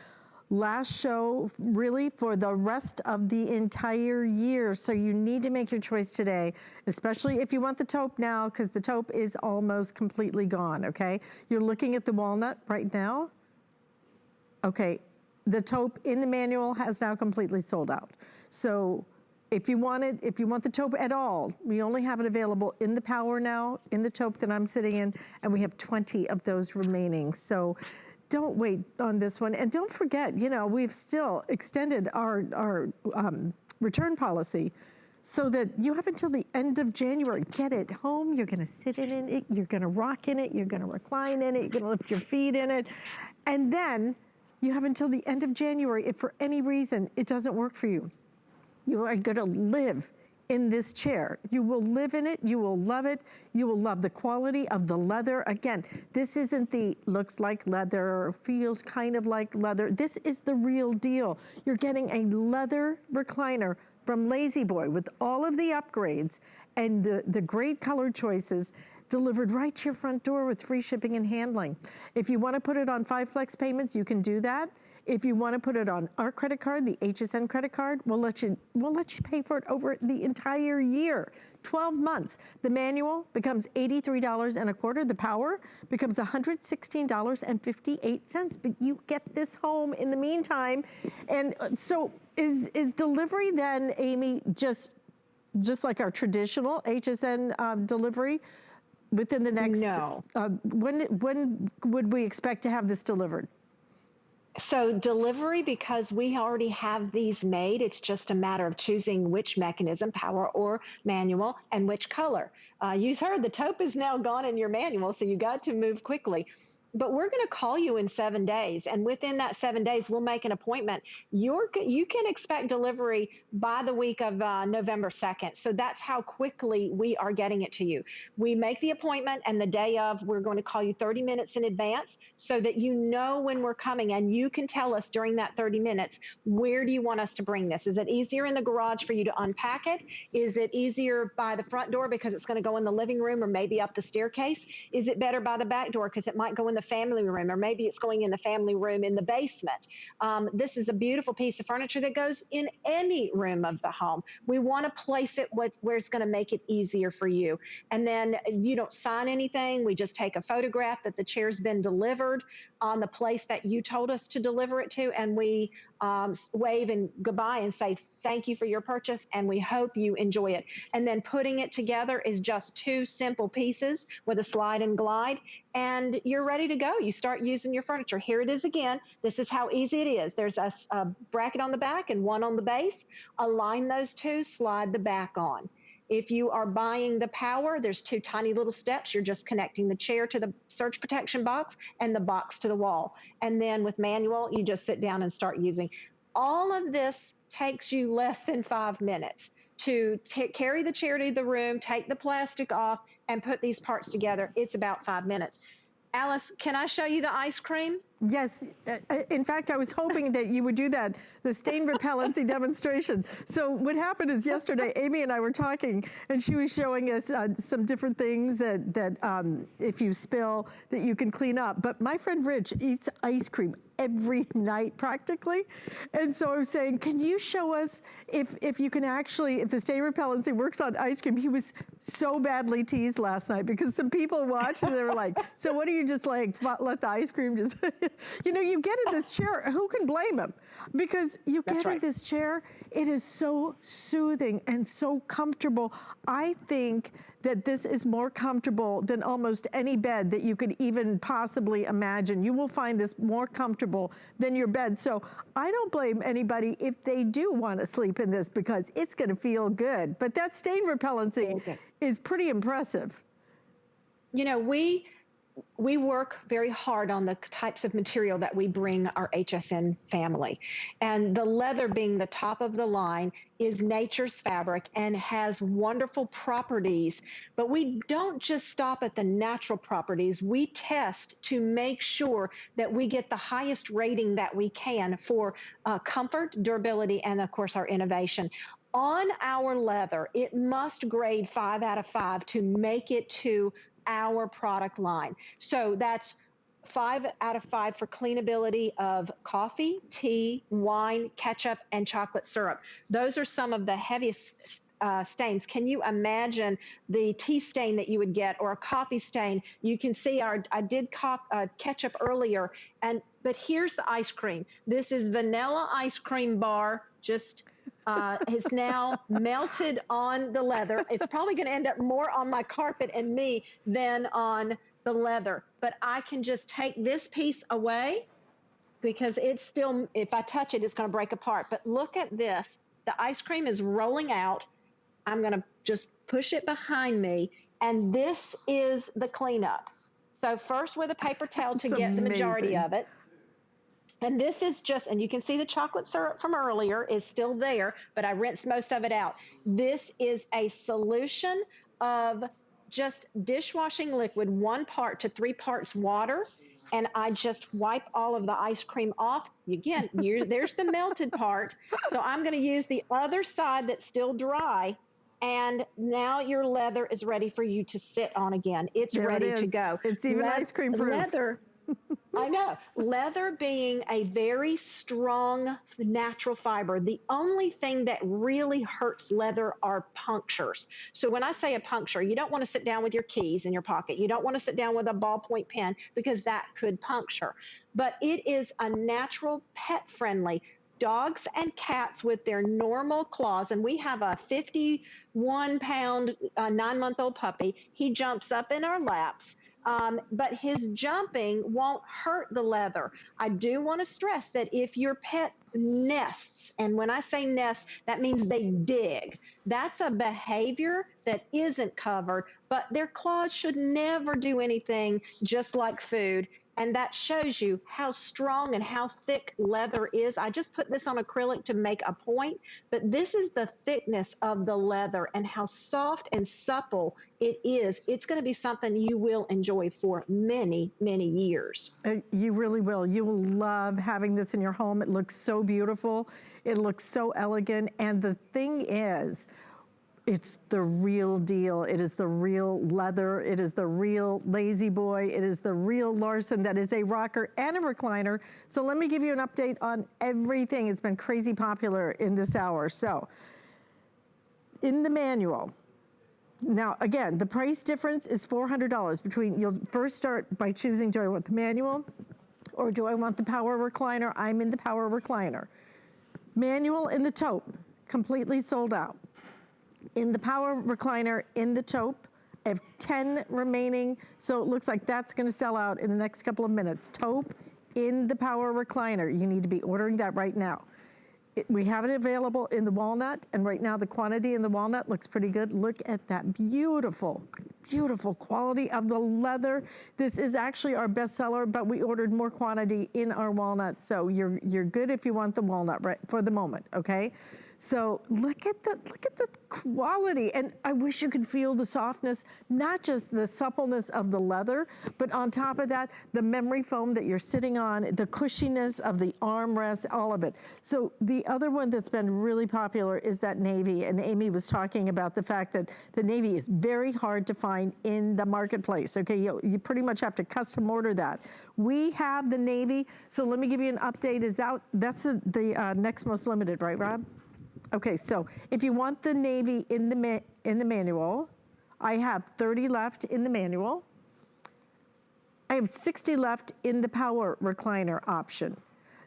last show really for the rest of the entire year. So you need to make your choice today, especially if you want the taupe now, because the taupe is almost completely gone, okay? You're looking at the walnut right now. Okay, the taupe in the manual has now completely sold out. So if you want the taupe at all, we only have it available in the Power now, in the taupe that I'm sitting in, and we have 20 of those remaining. So don't wait on this one. And don't forget, you know, we've still extended our return policy so that you have until the end of January. Get it home, you're gonna sit in it, you're gonna rock in it, you're gonna recline in it, you're gonna lift your feet in it. And then you have until the end of January if for any reason it doesn't work for you. You are gonna live in this chair. You will live in it, you will love it, you will love the quality of the leather. Again, this isn't the looks like leather, feels kind of like leather. This is the real deal. You're getting a leather recliner from LaZBoy with all of the upgrades and the great color choices delivered right to your front door with free shipping and handling. If you wanna put it on 5 flex payments, you can do that. If you want to put it on our credit card, the HSN credit card, we'll let you pay for it over the entire year, 12 months. The manual becomes $83.25. The Power becomes $116.58. But you get this home in the meantime. And so is delivery then, Amy, just like our traditional HSN delivery within the next? No. When would we expect to have this delivered? So delivery, because we already have these made, it's just a matter of choosing which mechanism, Power or manual, and which color. You heard the taupe is now gone in your manual, so you got to move quickly. But we're going to call you in 7 days, and within that 7 days, we'll make an appointment. You can expect delivery by the week of November 2nd. So that's how quickly we are getting it to you. We make the appointment, and the day of, we're going to call you 30 minutes in advance so that you know when we're coming, and you can tell us during that 30 minutes, where do you want us to bring this? Is it easier in the garage for you to unpack it? Is it easier by the front door because it's going to go in the living room or maybe up the staircase? Is it better by the back door because it might go in the family room, or maybe it's going in the family room in the basement. This is a beautiful piece of furniture that goes in any room of the home. We want to place it where it's going to make it easier for you. And then you don't sign anything. We just take a photograph that the chair's been delivered on the place that you told us to deliver it to, and we wave and goodbye and say thank you for your purchase, and we hope you enjoy it. And then putting it together is just 2 simple pieces with a slide and glide, and you're ready to go. You start using your furniture. Here it is again. This is how easy it is. There's a bracket on the back and one on the base. Align those 2, slide the back on. If you are buying the power, there's 2 tiny little steps. You're just connecting the chair to the surge protection box and the box to the wall. And then with manual, you just sit down and start using. All of this takes you less than 5 minutes to carry the chair to the room, take the plastic off, and put these parts together. It's about 5 minutes. Alice, can I show you the ice cream? Yes. In fact, I was hoping that you would do that, the stain repellency demonstration. So what happened is yesterday, Amy and I were talking, and she was showing us some different things that if you spill, that you can clean up. But my friend Rich eats ice cream every night practically. And so I was saying, can you show us if you can actually, if the stain repellency works on ice cream? He was so badly teased last night because some people watched and they were like, so what do you just like, let the ice cream just, you know, you get in this chair, who can blame him? Because you get in this chair, it is so soothing and so comfortable. I think that this is more comfortable than almost any bed that you could even possibly imagine. You will find this more comfortable than your bed. So I don't blame anybody if they do want to sleep in this because it's going to feel good. But that stain repellency is pretty impressive. You know, we work very hard on the types of material that we bring our HSN family. And the leather being the top of the line is nature's fabric and has wonderful properties. But we don't just stop at the natural properties. We test to make sure that we get the highest rating that we can for comfort, durability, and of course our innovation. On our leather, it must grade 5 out of 5 to make it to our product line. So that's 5 out of 5 for cleanability of coffee, tea, wine, ketchup, and chocolate syrup. Those are some of the heaviest stains. Can you imagine the tea stain that you would get, or a coffee stain? You can see I did ketchup earlier, but here's the ice cream. This is vanilla ice cream bar, just is now melted on the leather. It's probably going to end up more on my carpet and me than on the leather. But I can just take this piece away because it's still, if I touch it, it's going to break apart. But look at this. The ice cream is rolling out. I'm going to just push it behind me. And this is the cleanup. So first with a paper towel to get the majority of it. And this is just, and you can see the chocolate syrup from earlier is still there, but I rinsed most of it out. This is a solution of just dishwashing liquid, 1 part to 3 parts water, and I just wipe all of the ice cream off. Again, there's the melted part. So I'm going to use the other side that's still dry, and now your leather is ready for you to sit on again. It's ready to go. It's even ice cream proof. Leather. I know. Leather being a very strong natural fiber, the only thing that really hurts leather are punctures. So when I say a puncture, you don't want to sit down with your keys in your pocket. You don't want to sit down with a ballpoint pen because that could puncture. But it is a natural, pet-friendly. Dogs and cats with their normal claws, and we have a 51-pound, 9-month-old puppy. He jumps up in our laps. But his jumping won't hurt the leather. I do want to stress that if your pet nests, and when I say nest, that means they dig. That's a behavior that isn't covered, but their claws should never do anything just like food. And that shows you how strong and how thick leather is. I just put this on acrylic to make a point, but this is the thickness of the leather and how soft and supple it is. It's going to be something you will enjoy for many, many years. You really will. You will love having this in your home. It looks so beautiful. It looks so elegant. And the thing is, It's the real deal. It is the real leather. It is the real LaZBoy. It is the real Larson. That is a rocker and a recliner. So let me give you an update on everything. It's been crazy popular in this hour. So in the manual, now again, the price difference is $400 between, you'll first start by choosing, do I want the manual or do I want the power recliner? I'm in the power recliner. Manual in the taupe, completely sold out. In the power recliner, in the taupe, I have 10 remaining, so it looks like that's gonna sell out in the next couple of minutes. Taupe in the power recliner, you need to be ordering that right now. We have it available in the walnut, and right now the quantity in the walnut looks pretty good. Look at that beautiful, beautiful quality of the leather. This is actually our best seller, but we ordered more quantity in our walnut, so you're good if you want the walnut right for the moment, okay? So look at the quality, and I wish you could feel the softness, not just the suppleness of the leather, but on top of that, the memory foam that you're sitting on, the cushiness of the armrest, all of it. So the other one that's been really popular is that navy, and Amy was talking about the fact that the navy is very hard to find in the marketplace, okay? You pretty much have to custom order that. We have the navy, so let me give you an update. That's the next most limited, right, Rob? Okay, so if you want the navy in the manual, I have 30 left in the manual. I have 60 left in the power recliner option.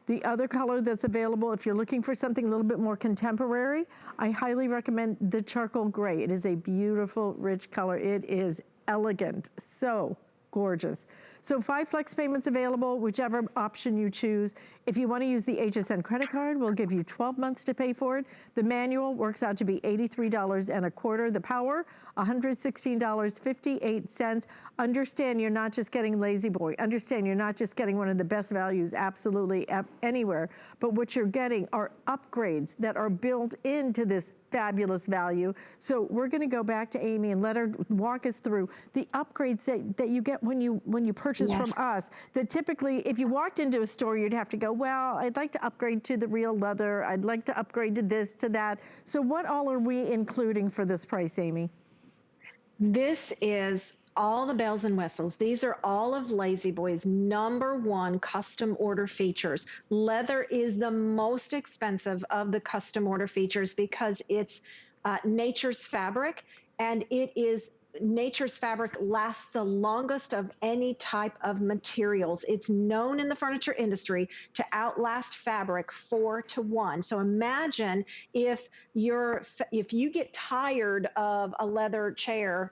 The other color that's available, if you're looking for something a little bit more contemporary, I highly recommend the charcoal gray. It is a beautiful, rich color. It is elegant, so gorgeous. So 5 flex payments available, whichever option you choose. If you want to use the HSN credit card, we'll give you 12 months to pay for it. The manual works out to be $83.25. The power, $116.58. Understand you're not just getting LaZBoy. Understand you're not just getting one of the best values absolutely anywhere, but what you're getting are upgrades that are built into this fabulous value. So we're going to go back to Amy and let her walk us through the upgrades that you get when you purchase from us, that typically if you walked into a store, you'd have to go, well, I'd like to upgrade to the real leather. I'd like to upgrade to this, to that. So what all are we including for this price, Amy? This is all the bells and whistles. These are all of LaZBoy's #1 custom order features. Leather is the most expensive of the custom order features because it's nature's fabric, and it is nature's fabric lasts the longest of any type of materials. It's known in the furniture industry to outlast fabric 4 to 1. So imagine if you get tired of a leather chair,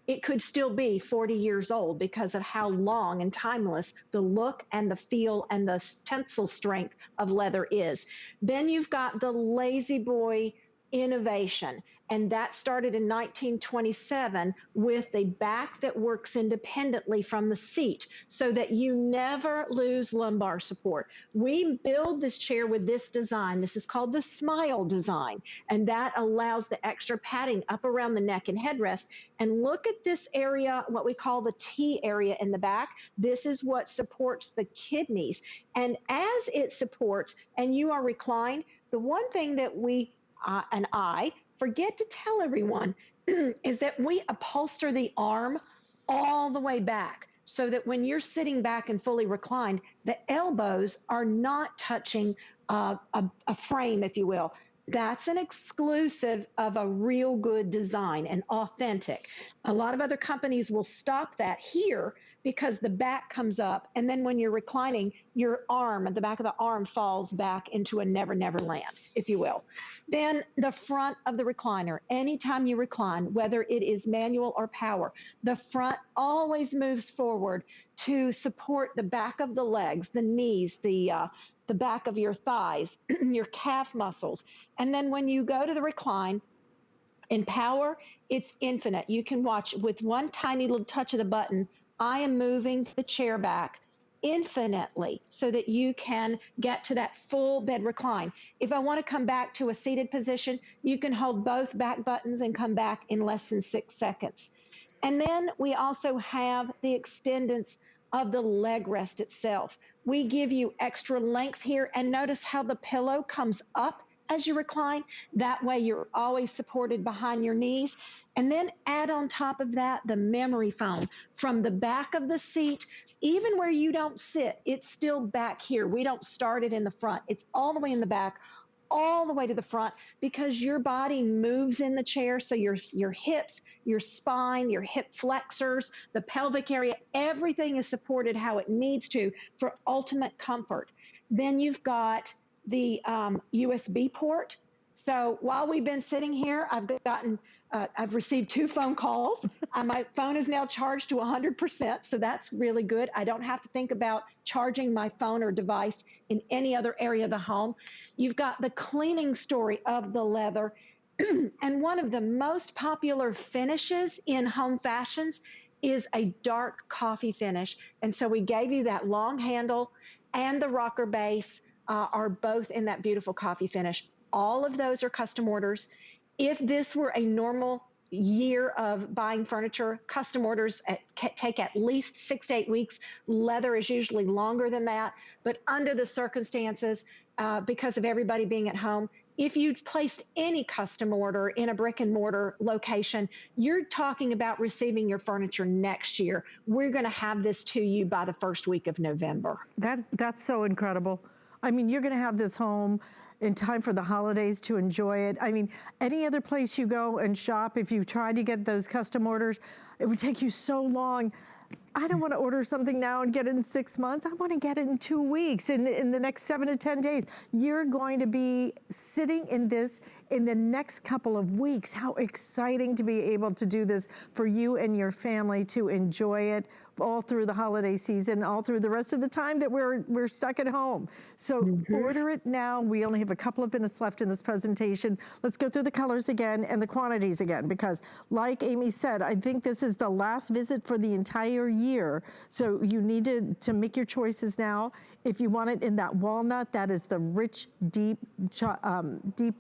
it could still be 40 years old because of how long and timeless the look and the feel and the tensile strength of leather is. Then you've got the LaZBoy innovation, and that started in 1927 with a back that works independently from the seat so that you never lose lumbar support. We build this chair with this design. This is called the Smile design, and that allows the extra padding up around the neck and headrest. And look at this area, what we call the T area in the back. This is what supports the kidneys. And as it supports and you are reclined, the one thing that we and I forget to tell everyone is that we upholster the arm all the way back so that when you're sitting back and fully reclined, the elbows are not touching a frame, if you will. That's an exclusive of a real good design and authentic. A lot of other companies will stop that here because the back comes up, and then when you're reclining, your arm, the back of the arm falls back into a never, never land, if you will. Then the front of the recliner, anytime you recline, whether it is manual or power, the front always moves forward to support the back of the legs, the knees, the back of your thighs, your calf muscles. And then when you go to the recline, in power, it's infinite. You can watch with one tiny little touch of the button. I am moving the chair back infinitely so that you can get to that full bed recline. If I want to come back to a seated position, you can hold both back buttons and come back in less than 6 seconds. And then we also have the extendance of the leg rest itself. We give you extra length here, and notice how the pillow comes up as you recline. That way you're always supported behind your knees. And then add on top of that the memory foam from the back of the seat, even where you don't sit, it's still back here. We don't start it in the front. It's all the way in the back, all the way to the front, because your body moves in the chair. So your hips, your spine, your hip flexors, the pelvic area, everything is supported how it needs to for ultimate comfort. Then you've got the USB port. So while we've been sitting here, I've received 2 phone calls. My phone is now charged to 100%, so that's really good. I don't have to think about charging my phone or device in any other area of the home. You've got the cleaning story of the leather. And one of the most popular finishes in home fashions is a dark coffee finish. And so we gave you that long handle, and the rocker base are both in that beautiful coffee finish. All of those are custom orders. If this were a normal year of buying furniture, custom orders take at least 6 to 8 weeks. Leather is usually longer than that. But under the circumstances, because of everybody being at home, if you placed any custom order in a brick and mortar location, you're talking about receiving your furniture next year. We're going to have this to you by the first week of November. That's so incredible. I mean, you're going to have this home in time for the holidays to enjoy it. I mean, any other place you go and shop, if you try to get those custom orders, it would take you so long. I don't want to order something now and get it in 6 months. I want to get it in 2 weeks, in the next 7 to 10 days. You're going to be sitting in this in the next couple of weeks. How exciting to be able to do this for you and your family, to enjoy it all through the holiday season, all through the rest of the time that we're stuck at home. So order it now. We only have a couple of minutes left in this presentation. Let's go through the colors again and the quantities again, because like Amy said, I think this is the last visit for the entire year. So you need to make your choices now. If you want it in that walnut, that is the rich, deep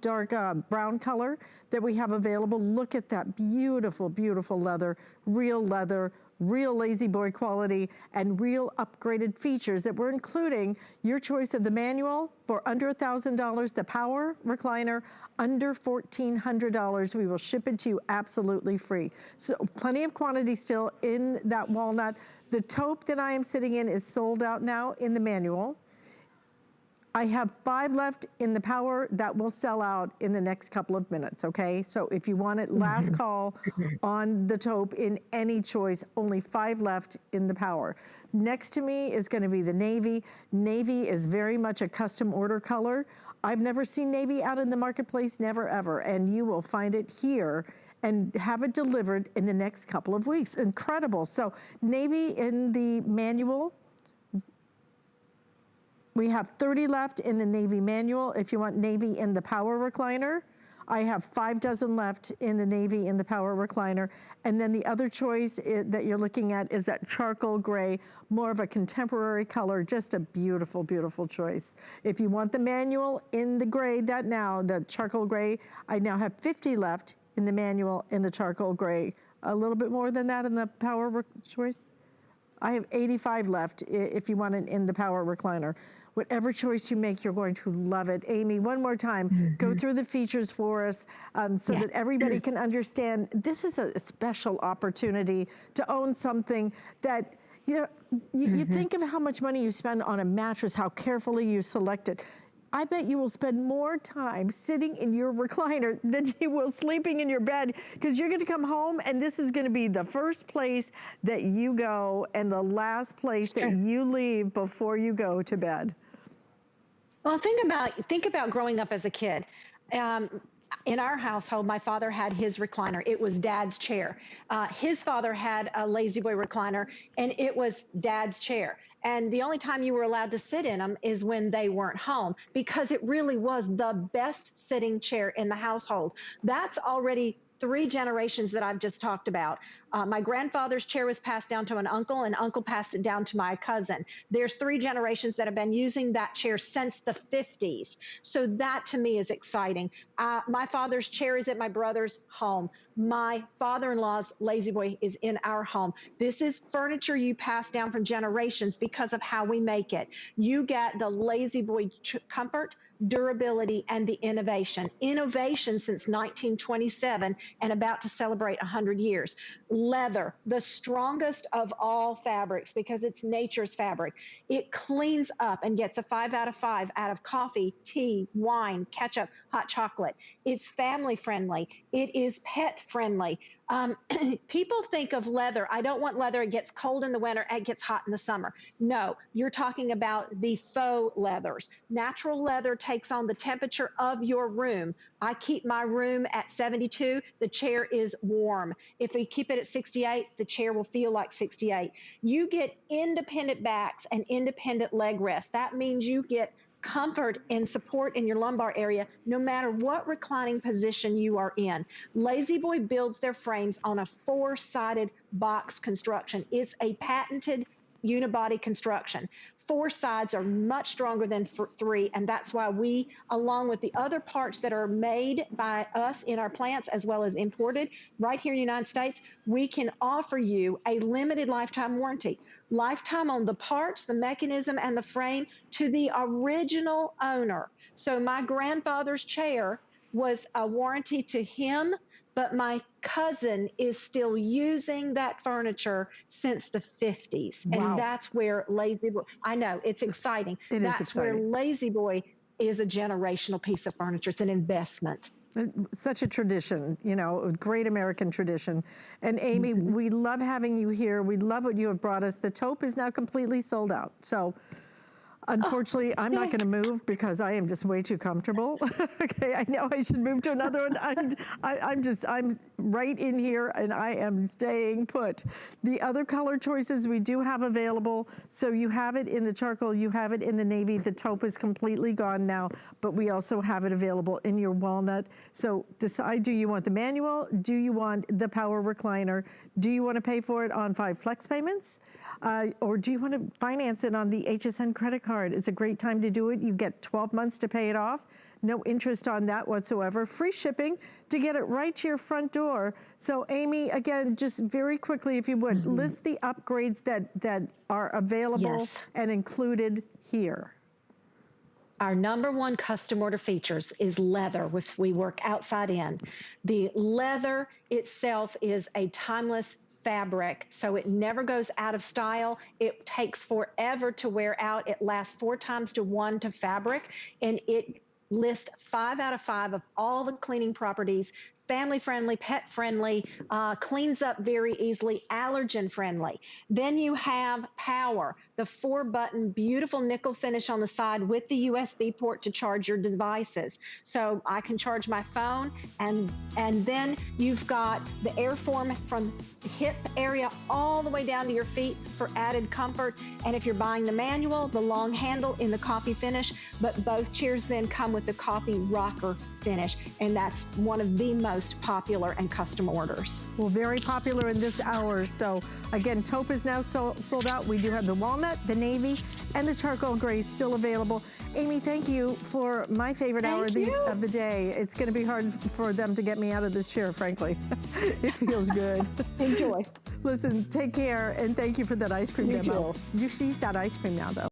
dark brown color that we have available. Look at that beautiful, beautiful leather, real LaZBoy quality, and real upgraded features that we're including. Your choice of the manual for under $1,000, the power recliner under $1,400. We will ship it to you absolutely free. So plenty of quantity still in that walnut. The taupe that I am sitting in is sold out now in the manual. I have 5 left in the power that will sell out in the next couple of minutes, okay? So if you want it, last call on the taupe in any choice, only 5 left in the power. Next to me is gonna be the navy. Navy is very much a custom order color. I've never seen navy out in the marketplace, never ever, and you will find it here and have it delivered in the next couple of weeks. Incredible. So navy in the manual, we have 30 left in the navy manual. If you want navy in the power recliner, I have 5 dozen left in the navy in the power recliner. And then the other choice that you're looking at is that charcoal gray, more of a contemporary color, just a beautiful, beautiful choice. If you want the manual in the gray, the charcoal gray, I now have 50 left in the manual in the charcoal gray. A little bit more than that in the power choice. I have 85 left if you want it in the power recliner. Whatever choice you make, you're going to love it. Amy, one more time, go through the features for us so that everybody can understand this is a special opportunity to own something that, you think of how much money you spend on a mattress, how carefully you select it. I bet you will spend more time sitting in your recliner than you will sleeping in your bed, because you're going to come home and this is going to be the first place that you go and the last place that you leave before you go to bed. Well, think about growing up as a kid. In our household, my father had his recliner. It was Dad's chair. His father had a LaZBoy recliner, and it was Dad's chair. And the only time you were allowed to sit in them is when they weren't home, because it really was the best sitting chair in the household. That's already 3 generations that I've just talked about. My grandfather's chair was passed down to an uncle, and uncle passed it down to my cousin. There's 3 generations that have been using that chair since the 50s. So that to me is exciting. My father's chair is at my brother's home. My father-in-law's LaZBoy is in our home. This is furniture you pass down from generations because of how we make it. You get the LaZBoy comfort, durability, and the innovation. Innovation since 1927 and about to celebrate 100 years. Leather, the strongest of all fabrics because it's nature's fabric. It cleans up and gets a 5 out of 5 out of coffee, tea, wine, ketchup, hot chocolate. It's family friendly. It is pet friendly. People think of leather. I don't want leather. It gets cold in the winter. It gets hot in the summer. No, you're talking about the faux leathers. Natural leather takes on the temperature of your room. I keep my room at 72. The chair is warm. If we keep it at 68, the chair will feel like 68. You get independent backs and independent leg rests. That means you get comfort and support in your lumbar area, no matter what reclining position you are in. LaZBoy builds their frames on a 4-sided box construction. It's a patented unibody construction. 4 sides are much stronger than 3, and that's why we, along with the other parts that are made by us in our plants as well as imported right here in the United States, we can offer you a limited lifetime warranty. Lifetime on the parts, the mechanism, and the frame to the original owner. So my grandfather's chair was a warranty to him, but my cousin is still using that furniture since the 50s. Wow. And that's where LaZBoy, I know, it's exciting. That's where exciting. LaZBoy is a generational piece of furniture. It's an investment. Such a tradition, you know, a great American tradition. And Amy, we love having you here. We love what you have brought us. The taupe is now completely sold out. So unfortunately, I'm not going to move because I am just way too comfortable. Okay, I know I should move to another one. I'm right in here and I am staying put. The other color choices we do have available. So you have it in the charcoal, you have it in the navy. The taupe is completely gone now, but we also have it available in your walnut. So decide, do you want the manual? Do you want the power recliner? Do you want to pay for it on 5 flex payments? Or do you want to finance it on the HSN credit card? It's a great time to do it. You get 12 months to pay it off. No interest on that whatsoever. Free shipping to get it right to your front door. So Amy, again, just very quickly, if you would, list the upgrades that are available and included here. Our #1 custom order features is leather, which we work outside in. The leather itself is a timeless fabric, so it never goes out of style. It takes forever to wear out. It lasts 4 times to 1 to fabric, and it lists 5 out of 5 of all the cleaning properties. Family friendly, pet friendly, cleans up very easily, allergen friendly. Then you have power, the 4-button, beautiful nickel finish on the side with the USB port to charge your devices. So I can charge my phone, and then you've got the AirForm from hip area all the way down to your feet for added comfort. And if you're buying the manual, the long handle in the coffee finish, but both chairs then come with the coffee rocker finish, and that's one of the most popular and custom orders. Well, very popular in this hour. So again, taupe is now sold out. We do have the walnut, the navy, and the charcoal gray still available. Amy, thank you for my favorite hour of the day. It's going to be hard for them to get me out of this chair, frankly. It feels good. Enjoy. Listen, take care, and thank you for that ice cream demo. Too. You should eat that ice cream now, though.